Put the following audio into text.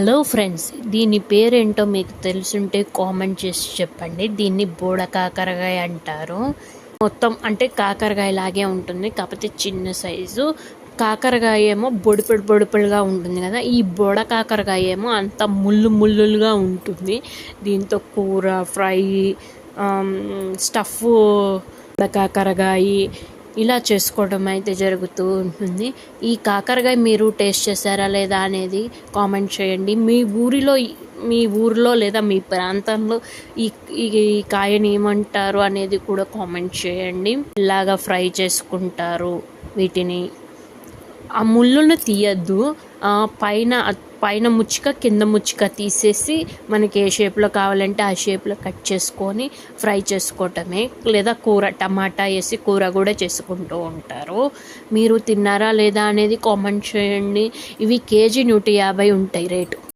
Hello friends, దీని పేరేంటో మీకు తెలుసుంటే కామెంట్ చేసి చెప్పండి. దీన్ని బోడ కాకరకాయ అంటారు. మొత్తం అంటే కాకరకాయ లాగే ఉంటుంది, కాకపోతే చిన్న సైజు. కాకరకాయ ఏమో బొడిపొడిగా ఉంటుంది కదా, ఈ బోడ కాకరకాయ ఏమో అంత ముళ్ళుగా ఉంటుంది. దీంతో కూర, ఫ్రై, స్టఫ్, కాకరకాయ ఇలా చేసుకోవడం అయితే జరుగుతూ ఉంటుంది. ఈ కాకరకాయ మీరు టేస్ట్ చేశారా లేదా అనేది కామెంట్ చేయండి. మీ ఊరిలో లేదా మీ ప్రాంతంలో ఈ ఈ కాయని ఏమంటారు అనేది కూడా కామెంట్ చేయండి. ఇలాగా ఫ్రై చేసుకుంటారు వీటిని. ఆ ముళ్ళును తీయద్దు, పైన ముచ్చిక కింద ముచ్చిక తీసేసి మనకి ఏ షేప్లో కావాలంటే ఆ షేప్లో కట్ చేసుకొని ఫ్రై చేసుకోవటమే. లేదా కూర, టమాటా వేసి కూర కూడా చేసుకుంటూ ఉంటారు. మీరు తిన్నారా లేదా అనేది కామెంట్ చేయండి. ఇవి కేజీ 150 ఉంటాయి రేటు.